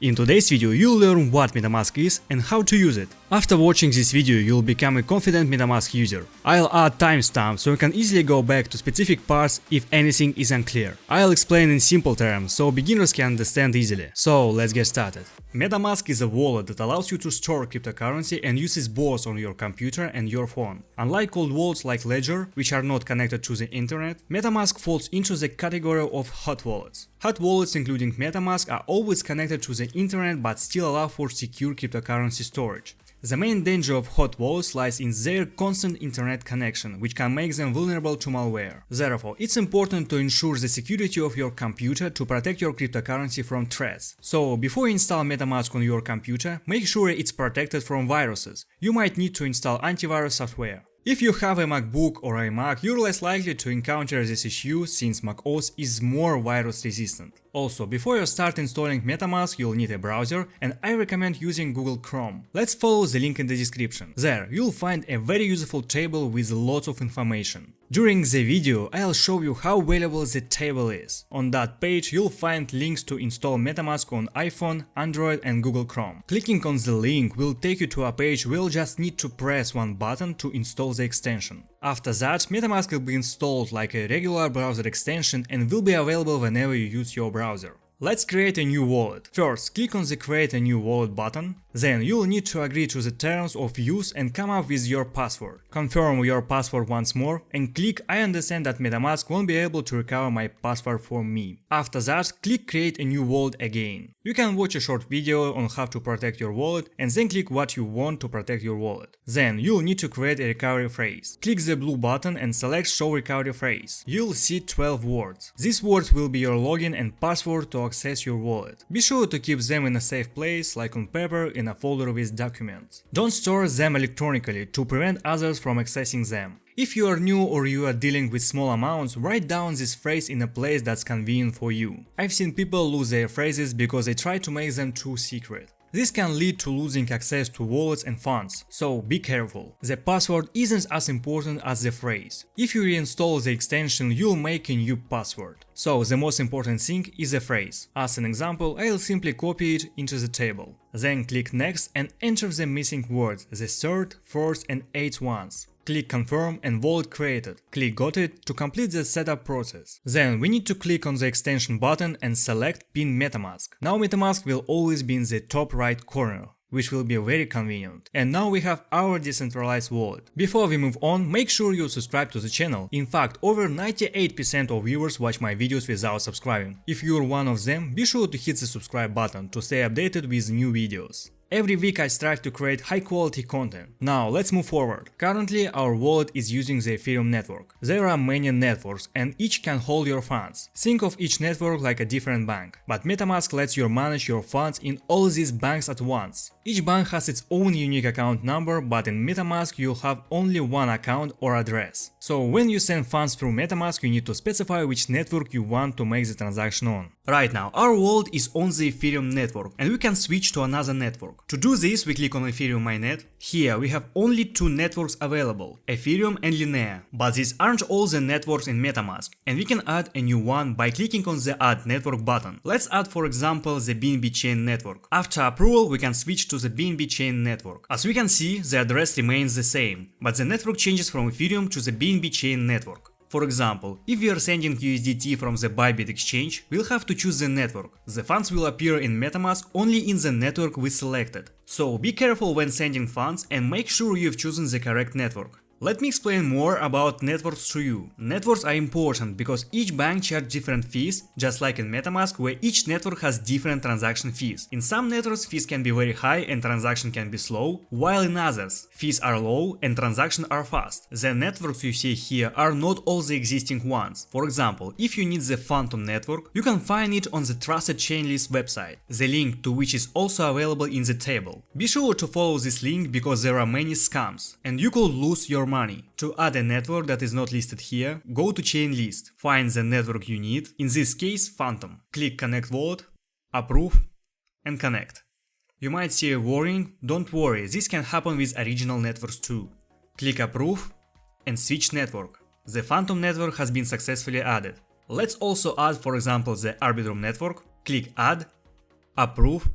In today's video you'll learn what MetaMask is and how to use it. After watching this video you'll become a confident MetaMask user. I'll add timestamps so you can easily go back to specific parts if anything is unclear. I'll explain in simple terms so beginners can understand easily. So let's get started. MetaMask is a wallet that allows you to store cryptocurrency and uses both on your computer and your phone. Unlike cold wallets like Ledger, which are not connected to the internet, MetaMask falls into the category of hot wallets. Hot wallets including MetaMask are always connected to the internet but still allow for secure cryptocurrency storage. The main danger of hot wallets lies in their constant internet connection, which can make them vulnerable to malware. Therefore, it's important to ensure the security of your computer to protect your cryptocurrency from threats. So, before you install MetaMask on your computer, make sure it's protected from viruses. You might need to install antivirus software. If you have a MacBook or iMac, you're less likely to encounter this issue since macOS is more virus resistant. Also, before you start installing MetaMask, you'll need a browser, and I recommend using Google Chrome. Let's follow the link in the description. There, you'll find a very useful table with lots of information. During the video, I'll show you how valuable the table is. On that page, you'll find links to install MetaMask on iPhone, Android and Google Chrome. Clicking on the link will take you to a page where you'll just need to press one button to install the extension. After that, MetaMask will be installed like a regular browser extension and will be available whenever you use your browser. Let's create a new wallet. First, click on the Create a new wallet button. Then you'll need to agree to the terms of use and come up with your password. Confirm your password once more and click I understand that MetaMask won't be able to recover my password for me. After that, click Create a new wallet again. You can watch a short video on how to protect your wallet and then click what you want to protect your wallet. Then you'll need to create a recovery phrase. Click the blue button and select Show recovery phrase. You'll see 12 words. These words will be your login and password to access your wallet. Be sure to keep them in a safe place like on paper in a folder with documents. Don't store them electronically to prevent others from accessing them. If you are new or you are dealing with small amounts, write down this phrase in a place that's convenient for you. I've seen people lose their phrases because they try to make them too secret. This can lead to losing access to wallets and funds, so be careful. The password isn't as important as the phrase. If you reinstall the extension, you'll make a new password. So the most important thing is the phrase. As an example, I'll simply copy it into the table. Then click Next and enter the missing words, the third, fourth and eighth ones. Click Confirm and wallet created. Click Got it to complete the setup process. Then we need to click on the extension button and select Pin MetaMask. Now MetaMask will always be in the top right corner, which will be very convenient. And now we have our decentralized wallet. Before we move on, make sure you subscribe to the channel. In fact, over 98% of viewers watch my videos without subscribing. If you're one of them, be sure to hit the subscribe button to stay updated with new videos. Every week I strive to create high quality content. Now let's move forward. Currently our wallet is using the Ethereum network. There are many networks and each can hold your funds. Think of each network like a different bank. But MetaMask lets you manage your funds in all these banks at once. Each bank has its own unique account number, but in MetaMask you'll have only one account or address. So when you send funds through MetaMask you need to specify which network you want to make the transaction on. Right now our wallet is on the Ethereum network and we can switch to another network. To do this, we click on Ethereum mainnet. Here we have only two networks available, Ethereum and Linea. But these aren't all the networks in MetaMask, and we can add a new one by clicking on the Add Network button. Let's add for example the BNB chain network. After approval, we can switch to the BNB chain network. As we can see, the address remains the same, but the network changes from Ethereum to the BNB chain network. For example, if we are sending USDT from the Bybit exchange, we'll have to choose the network. The funds will appear in MetaMask only in the network we selected. So be careful when sending funds and make sure you've chosen the correct network. Let me explain more about networks to you. Networks are important because each bank charges different fees, just like in MetaMask where each network has different transaction fees. In some networks fees can be very high and transaction can be slow, while in others fees are low and transactions are fast. The networks you see here are not all the existing ones. For example, if you need the Phantom network, you can find it on the Trusted Chainlist website, the link to which is also available in the table. Be sure to follow this link because there are many scams and you could lose your money. To add a network that is not listed here, go to chain list, find the network you need, in this case Phantom. Click Connect Wallet, Approve and Connect. You might see a warning, don't worry, this can happen with original networks too. Click Approve and switch network. The Phantom network has been successfully added. Let's also add for example the Arbitrum network. Click Add, Approve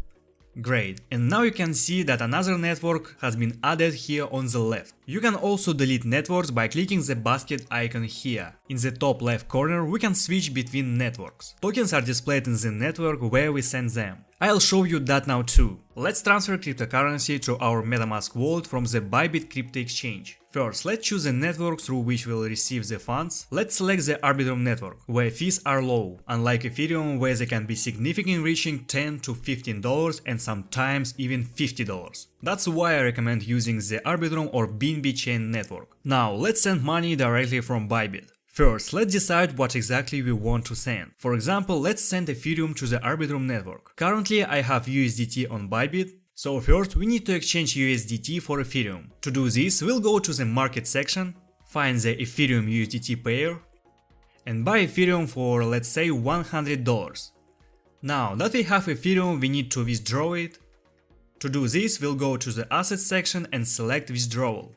Great, and now you can see that another network has been added here on the left. You can also delete networks by clicking the basket icon here. In the top left corner we can switch between networks. Tokens are displayed in the network where we send them. I'll show you that now too. Let's transfer cryptocurrency to our MetaMask wallet from the Bybit crypto exchange. First, let's choose a network through which we'll receive the funds. Let's select the Arbitrum network, where fees are low, unlike Ethereum where they can be significant, reaching $10 to $15 and sometimes even $50. That's why I recommend using the Arbitrum or BNB chain network. Now let's send money directly from Bybit. First, let's decide what exactly we want to send. For example, let's send Ethereum to the Arbitrum network. Currently I have USDT on Bybit. So first we need to exchange USDT for Ethereum. To do this, we'll go to the market section, find the Ethereum USDT pair, and buy Ethereum for, let's say, $100. Now that we have Ethereum, we need to withdraw it. To do this, we'll go to the assets section and select withdrawal.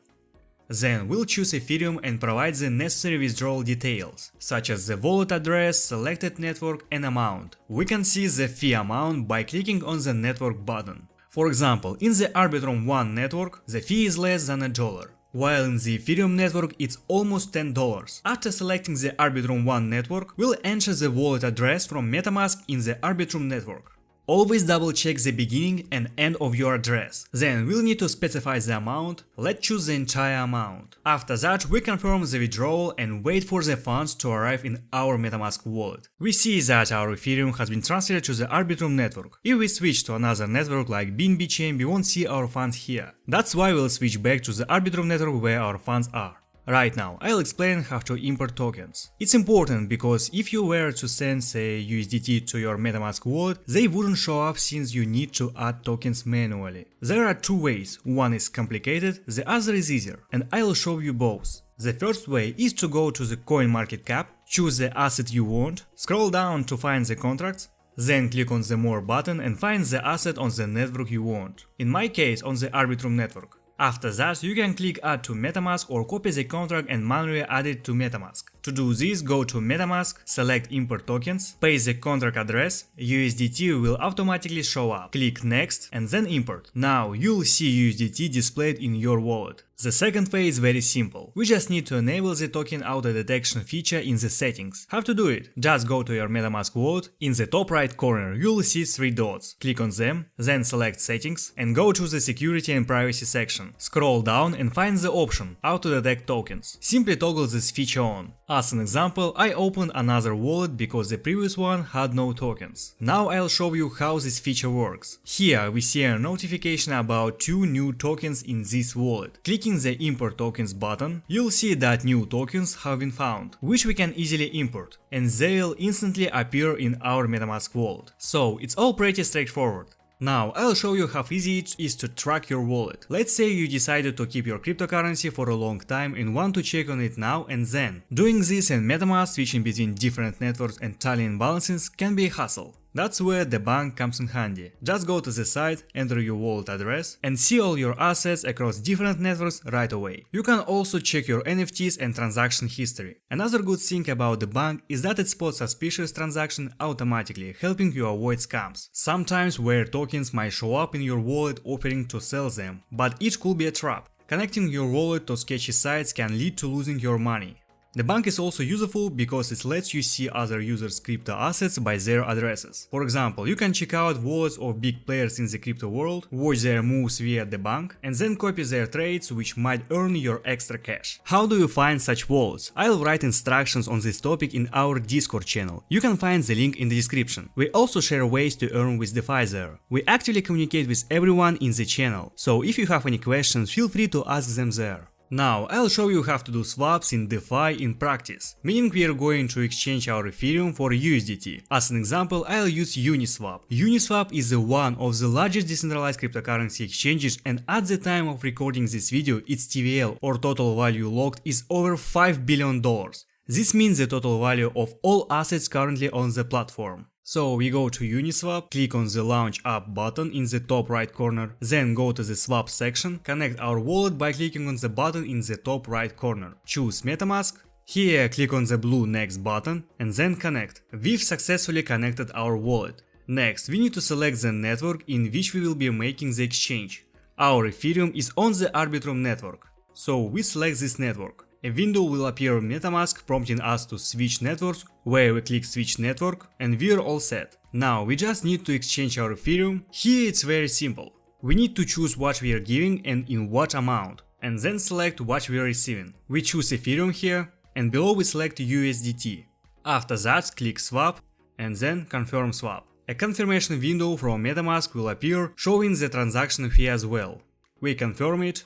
Then we'll choose Ethereum and provide the necessary withdrawal details, such as the wallet address, selected network and amount. We can see the fee amount by clicking on the network button. For example, in the Arbitrum 1 network, the fee is less than $1, while in the Ethereum network it's almost $10. After selecting the Arbitrum 1 network, we'll enter the wallet address from MetaMask in the Arbitrum network. Always double check the beginning and end of your address. Then we'll need to specify the amount. Let's choose the entire amount. After that, we confirm the withdrawal and wait for the funds to arrive in our MetaMask wallet. We see that our Ethereum has been transferred to the Arbitrum network. If we switch to another network like BNB chain, we won't see our funds here. That's why we'll switch back to the Arbitrum network where our funds are. Right now, I'll explain how to import tokens. It's important because if you were to send, say, USDT to your MetaMask wallet, they wouldn't show up since you need to add tokens manually. There are two ways, one is complicated, the other is easier, and I'll show you both. The first way is to go to the CoinMarketCap, choose the asset you want, scroll down to find the contracts, then click on the More button and find the asset on the network you want. In my case, on the Arbitrum network. After that, you can click Add to MetaMask or copy the contract and manually add it to MetaMask. To do this, go to MetaMask, select Import Tokens, paste the contract address, USDT will automatically show up. Click Next and then Import. Now you'll see USDT displayed in your wallet. The second phase is very simple. We just need to enable the token auto detection feature in the settings. How to do it? Just go to your MetaMask wallet. In the top right corner you'll see three dots. Click on them, then select Settings and go to the Security and Privacy section. Scroll down and find the option Auto Detect Tokens. Simply toggle this feature on. As an example, I opened another wallet because the previous one had no tokens. Now I'll show you how this feature works. Here we see a notification about two new tokens in this wallet. Clicking the Import Tokens button, you'll see that new tokens have been found, which we can easily import, and they'll instantly appear in our MetaMask wallet. So it's all pretty straightforward. Now I'll show you how easy it is to track your wallet. Let's say you decided to keep your cryptocurrency for a long time and want to check on it now and then. Doing this in MetaMask, switching between different networks and tallying balances can be a hassle. That's where the bank comes in handy. Just go to the site, enter your wallet address and see all your assets across different networks right away. You can also check your NFTs and transaction history. Another good thing about the bank is that it spots suspicious transactions automatically, helping you avoid scams. Sometimes rare tokens might show up in your wallet offering to sell them, but it could be a trap. Connecting your wallet to sketchy sites can lead to losing your money. The bank is also useful because it lets you see other users' crypto assets by their addresses. For example, you can check out wallets of big players in the crypto world, watch their moves via the bank, and then copy their trades, which might earn your extra cash. How do you find such wallets? I'll write instructions on this topic in our Discord channel. You can find the link in the description. We also share ways to earn with DeFi there. We actively communicate with everyone in the channel, so if you have any questions, feel free to ask them there. Now I'll show you how to do swaps in DeFi in practice, meaning we are going to exchange our Ethereum for USDT. As an example, I'll use Uniswap. Uniswap is one of the largest decentralized cryptocurrency exchanges, and at the time of recording this video, its TVL or total value locked is over $5 billion. This means the total value of all assets currently on the platform. So we go to Uniswap, click on the Launch App button in the top right corner, then go to the Swap section, connect our wallet by clicking on the button in the top right corner. Choose MetaMask. Here click on the blue Next button and then connect. We've successfully connected our wallet. Next, we need to select the network in which we will be making the exchange. Our Ethereum is on the Arbitrum network, so we select this network. A window will appear on MetaMask prompting us to switch networks, where we click switch network and we're all set. Now we just need to exchange our Ethereum. Here it's very simple. We need to choose what we are giving and in what amount, and then select what we are receiving. We choose Ethereum here, and below we select USDT. After that, click swap and then confirm swap. A confirmation window from MetaMask will appear showing the transaction fee as well. We confirm it,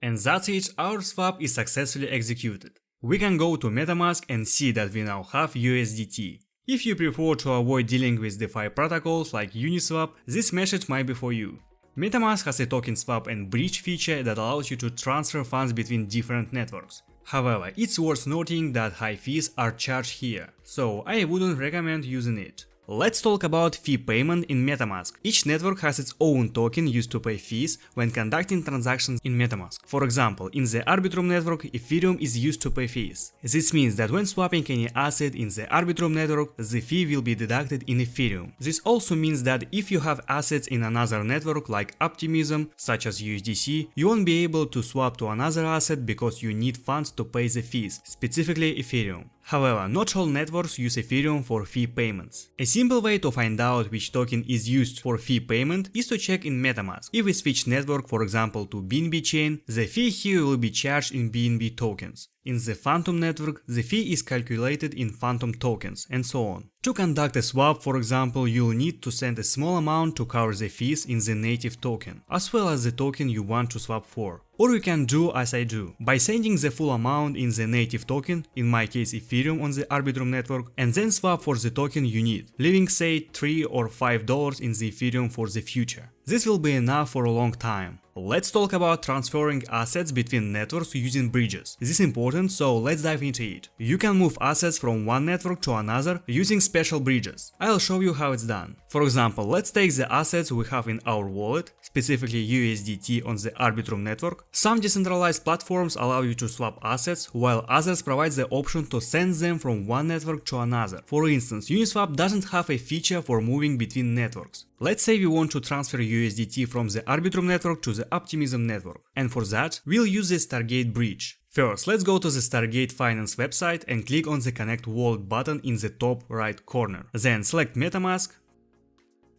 and that's it, our swap is successfully executed. We can go to MetaMask and see that we now have USDT. If you prefer to avoid dealing with DeFi protocols like Uniswap, this message might be for you. MetaMask has a token swap and bridge feature that allows you to transfer funds between different networks. However, it's worth noting that high fees are charged here, so I wouldn't recommend using it. Let's talk about fee payment in MetaMask. Each network has its own token used to pay fees when conducting transactions in MetaMask. For example, in the Arbitrum network, Ethereum is used to pay fees. This means that when swapping any asset in the Arbitrum network, the fee will be deducted in Ethereum. This also means that if you have assets in another network like Optimism, such as USDC, you won't be able to swap to another asset because you need funds to pay the fees, specifically Ethereum. However, not all networks use Ethereum for fee payments. A simple way to find out which token is used for fee payment is to check in MetaMask. If we switch network, for example, to BNB chain, the fee here will be charged in BNB tokens. In the Phantom network, the fee is calculated in Phantom tokens, and so on. To conduct a swap, for example, you'll need to send a small amount to cover the fees in the native token, as well as the token you want to swap for. Or you can do as I do, by sending the full amount in the native token, in my case Ethereum on the Arbitrum network, and then swap for the token you need, leaving say $3 or $5 in the Ethereum for the future. This will be enough for a long time. Let's talk about transferring assets between networks using bridges. This is important, so let's dive into it. You can move assets from one network to another using special bridges. I'll show you how it's done. For example, let's take the assets we have in our wallet, specifically USDT on the Arbitrum network. Some decentralized platforms allow you to swap assets, while others provide the option to send them from one network to another. For instance, Uniswap doesn't have a feature for moving between networks. Let's say we want to transfer USDT from the Arbitrum network to the Optimism network, and for that, we'll use the Stargate bridge. First, let's go to the Stargate Finance website and click on the Connect Wallet button in the top right corner. Then select MetaMask,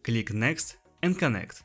click Next and Connect.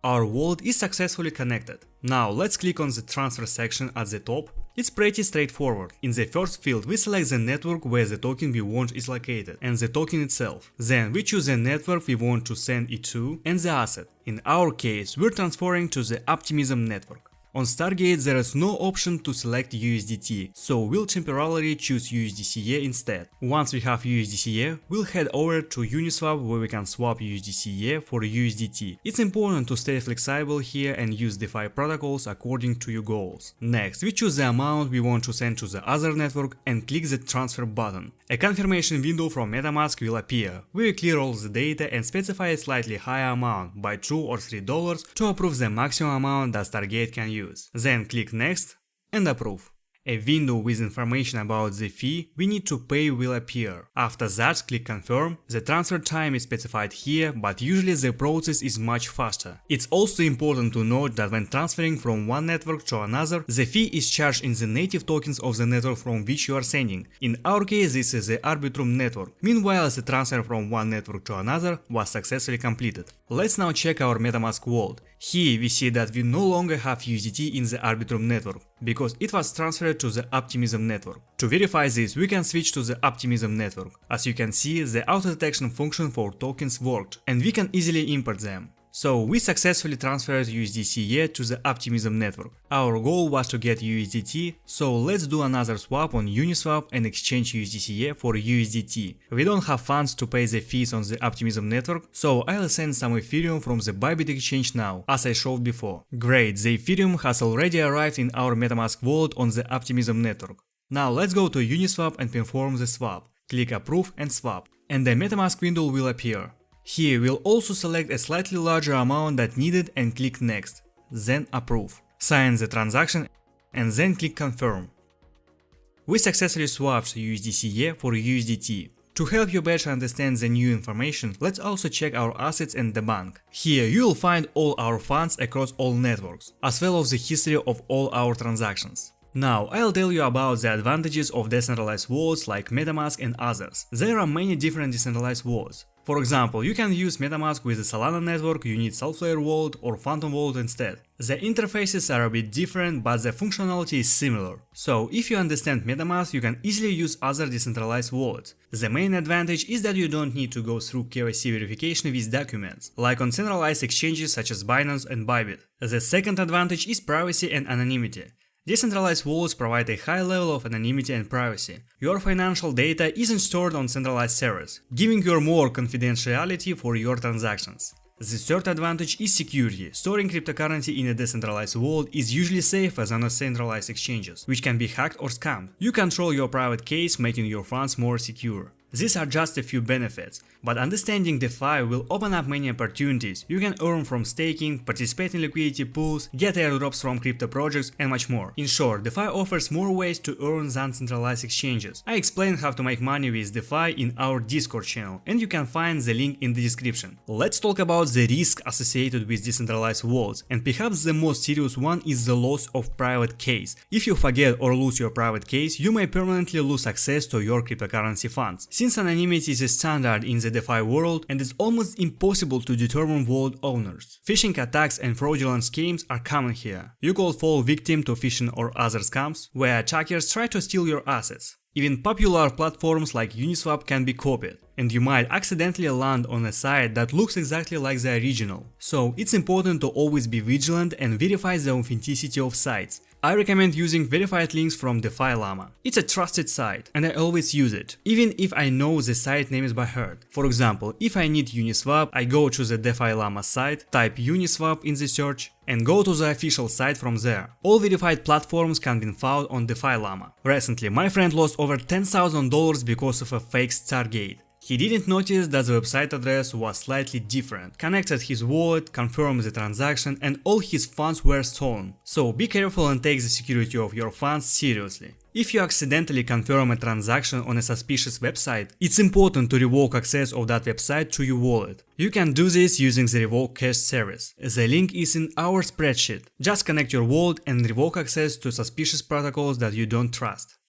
Our wallet is successfully connected. Now let's click on the transfer section at the top. It's pretty straightforward. In the first field we select the network where the token we want is located and the token itself. Then we choose the network we want to send it to and the asset. In our case, we're transferring to the Optimism network. On Stargate there is no option to select USDT, so we'll temporarily choose USDCA instead. Once we have USDCA, we'll head over to Uniswap where we can swap USDCA for USDT. It's important to stay flexible here and use DeFi protocols according to your goals. Next, we choose the amount we want to send to the other network and click the transfer button. A confirmation window from MetaMask will appear. We will clear all the data and specify a slightly higher amount by $2 or $3 to approve the maximum amount that Stargate can use. Then click Next and approve. A window with information about the fee we need to pay will appear. After that, click Confirm. The transfer time is specified here, but usually the process is much faster. It's also important to note that when transferring from one network to another, the fee is charged in the native tokens of the network from which you are sending. In our case, this is the Arbitrum network. Meanwhile, the transfer from one network to another was successfully completed. Let's now check our MetaMask wallet. Here we see that we no longer have USDT in the Arbitrum network, because it was transferred to the Optimism network. To verify this, we can switch to the Optimism network. As you can see, the auto-detection function for tokens worked, and we can easily import them. So we successfully transferred USDCA to the Optimism network. Our goal was to get USDT, so let's do another swap on Uniswap and exchange USDCA for USDT. We don't have funds to pay the fees on the Optimism network, so I'll send some Ethereum from the Bybit exchange now, as I showed before. Great, the Ethereum has already arrived in our MetaMask wallet on the Optimism network. Now let's go to Uniswap and perform the swap. Click Approve and Swap, and the MetaMask window will appear. Here we'll also select a slightly larger amount that needed and click Next, then Approve. Sign the transaction and then click Confirm. We successfully swapped USDCA for USDT. To help you better understand the new information, let's also check our assets and the bank. Here you will find all our funds across all networks, as well as the history of all our transactions. Now, I'll tell you about the advantages of decentralized wallets like MetaMask and others. There are many different decentralized wallets. For example, you can use MetaMask with the Solana network, you need Solflare wallet or Phantom wallet instead. The interfaces are a bit different, but the functionality is similar. So, if you understand MetaMask, you can easily use other decentralized wallets. The main advantage is that you don't need to go through KYC verification with documents, like on centralized exchanges such as Binance and Bybit. The second advantage is privacy and anonymity. Decentralized wallets provide a high level of anonymity and privacy. Your financial data isn't stored on centralized servers, giving you more confidentiality for your transactions. The third advantage is security. Storing cryptocurrency in a decentralized wallet is usually safer than on centralized exchanges, which can be hacked or scammed. You control your private keys, making your funds more secure. These are just a few benefits, but understanding DeFi will open up many opportunities. You can earn from staking, participate in liquidity pools, get airdrops from crypto projects, and much more. In short, DeFi offers more ways to earn than centralized exchanges. I explained how to make money with DeFi in our Discord channel, and you can find the link in the description. Let's talk about the risk associated with decentralized wallets, and perhaps the most serious one is the loss of private keys. If you forget or lose your private keys, you may permanently lose access to your cryptocurrency funds. Since anonymity is a standard in the DeFi world and it's almost impossible to determine wallet owners, phishing attacks and fraudulent schemes are common here. You could fall victim to phishing or other scams, where attackers try to steal your assets. Even popular platforms like Uniswap can be copied, and you might accidentally land on a site that looks exactly like the original. So it's important to always be vigilant and verify the authenticity of sites. I recommend using verified links from DeFi Llama. It's a trusted site and I always use it, even if I know the site name is by heart. For example, if I need Uniswap, I go to the DeFi Llama site, type Uniswap in the search, and go to the official site from there. All verified platforms can be found on DeFi Llama. Recently, my friend lost over $10,000 because of a fake Stargate. He didn't notice that the website address was slightly different, connected his wallet, confirmed the transaction, and all his funds were stolen. So be careful and take the security of your funds seriously. If you accidentally confirm a transaction on a suspicious website, it's important to revoke access of that website to your wallet. You can do this using the Revoke Cache service. The link is in our spreadsheet. Just connect your wallet and revoke access to suspicious protocols that you don't trust.